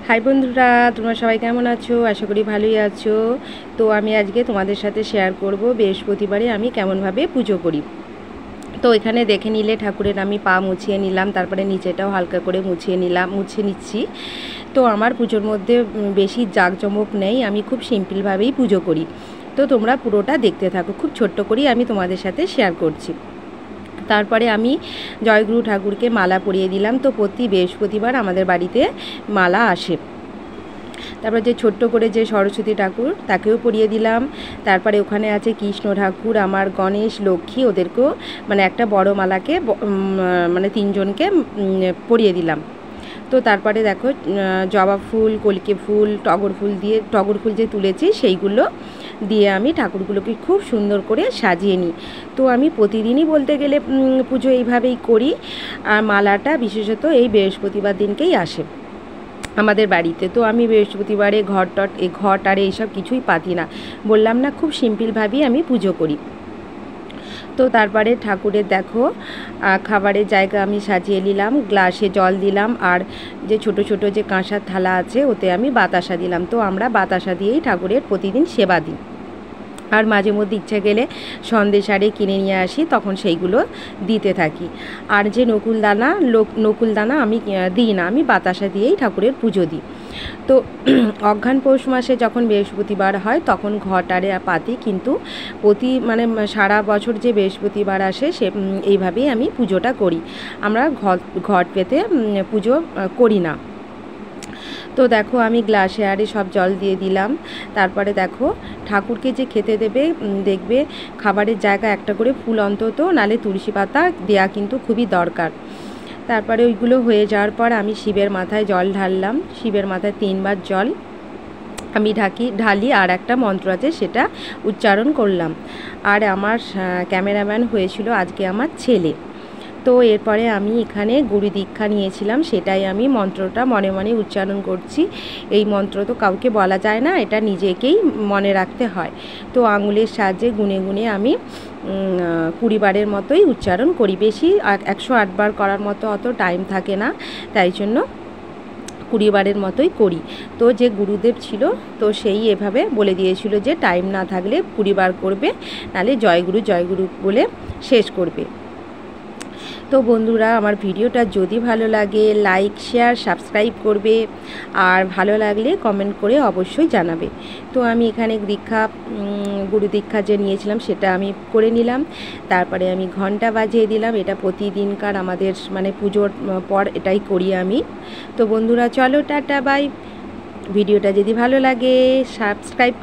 High বন্ধুরা, তোমরা সবাই কেমন আছো? আশা করি ভালোই আছো। তো আমি আজকে তোমাদের সাথে শেয়ার করব বৃহস্পতিবারে আমি কেমনভাবে পুজো করি। তো এখানে দেখে নিলে ঠাকুরের আমি পা মুছিয়ে নিলাম, তারপরে নিচেটাও হালকা করে মুছে নিচ্ছি। তো আমার পুজোর মধ্যে বেশি জাঁকজমক নেই, আমি খুব সিম্পলভাবেই পুজো করি। তো তোমরা পুরোটা দেখতে থাকো, খুব ছোট্ট করেই আমি তোমাদের সাথে শেয়ার করছি। তারপরে আমি জয়গুরু ঠাকুরকে মালা পরিয়ে দিলাম। তো প্রতি বৃহস্পতিবার আমাদের বাড়িতে মালা আসে। তারপর যে ছোট্ট করে যে সরস্বতী ঠাকুর তাকেও পরিয়ে দিলাম। তারপরে ওখানে আছে কৃষ্ণ ঠাকুর, আমার গণেশ, লক্ষ্মী, ওদেরকেও মানে একটা বড় মালাকে মানে তিনজনকে পরিয়ে দিলাম। তো তারপরে দেখো জবা ফুল, কলকে ফুল, টগর ফুল যে তুলেছি সেইগুলো দিয়ে আমি ঠাকুরগুলোকে খুব সুন্দর করে সাজিয়ে নিই। তো আমি প্রতিদিনই বলতে গেলে পুজো এইভাবেই করি। আর মালাটা বিশেষত এই বৃহস্পতিবার দিনকেই আসে আমাদের বাড়িতে। তো আমি বৃহস্পতিবারে ঘট আর এইসব কিছুই পাতি না, বললাম না, খুব সিম্পলভাবেই আমি পুজো করি। তো তারপরে ঠাকুরের দেখো খাবারের জায়গা আমি সাজিয়ে নিলাম, গ্লাসে জল দিলাম, আর যে ছোট ছোট যে কাঁসার থালা আছে ওতে আমি বাতাসা দিলাম। তো আমরা বাতাসা দিয়েই ঠাকুরের প্রতিদিন সেবা দিই। আর মাঝে মধ্যে ইচ্ছা গেলে সন্দেশ আরে কিনে নিয়ে আসি, তখন সেইগুলো দিতে থাকি। আর যে নকুলদানা আমি দিই না, আমি বাতাসা দিয়েই ঠাকুরের পুজো দিই। তো অঘ্রাণ পৌষ মাসে যখন বৃহস্পতিবার হয় তখন ঘট আরে পাতি, কিন্তু মানে সারা বছর যে বৃহস্পতিবার আসে সে এইভাবেই আমি পুজোটা করি। আমরা ঘট পেতে পুজো করি না। তো দেখো আমি গ্লাসে আরে সব জল দিয়ে দিলাম। তারপরে দেখো ঠাকুরকে যে খেতে দেবে, দেখবে খাবারের জায়গা একটা করে ফুল অন্তত, নালে তুলসী পাতা দেয়া কিন্তু খুবই দরকার। তারপরে ওইগুলো হয়ে যাওয়ার পর আমি শিবের মাথায় জল ঢাললাম। শিবের মাথায় 3 বার জল আমি ঢালি, আর একটা মন্ত্র আছে সেটা উচ্চারণ করলাম। আর আমার ক্যামেরাম্যান হয়েছিল আজকে আমার ছেলে। তো এরপরে আমি এখানে গুরু দীক্ষা নিয়েছিলাম, সেটাই আমি মন্ত্রটা মনে মনে উচ্চারণ করছি। এই মন্ত্র তো কাউকে বলা যায় না, এটা নিজেকেই মনে রাখতে হয়। তো আঙুলের সাহায্যে গুনে গুনে আমি 20 বারের মতোই উচ্চারণ করি। বেশি 108 বার করার মতো অত টাইম থাকে না, তাই জন্য 20 বারের মতোই করি। তো যে গুরুদেব ছিল তো সেই এভাবে বলে দিয়েছিল যে টাইম না থাকলে 20 বার করবে, নাহলে জয়গুরু জয়গুরু বলে শেষ করবে। তো বন্ধুরা, আমার ভিডিওটা যদি ভালো লাগে লাইক, শেয়ার, সাবস্ক্রাইব করবে, আর ভালো লাগলে কমেন্ট করে অবশ্যই জানাবে। তো আমি এখানে গুরু দীক্ষা যে নিয়েছিলাম সেটা আমি করে নিলাম। তারপরে আমি ঘন্টা বাজিয়ে দিলাম। এটা প্রতিদিনকার আমাদের মানে পুজোর পর এটাই করি আমি। তো বন্ধুরা চলো টাটা বাই। ভিডিওটা যদি ভালো লাগে সাবস্ক্রাইব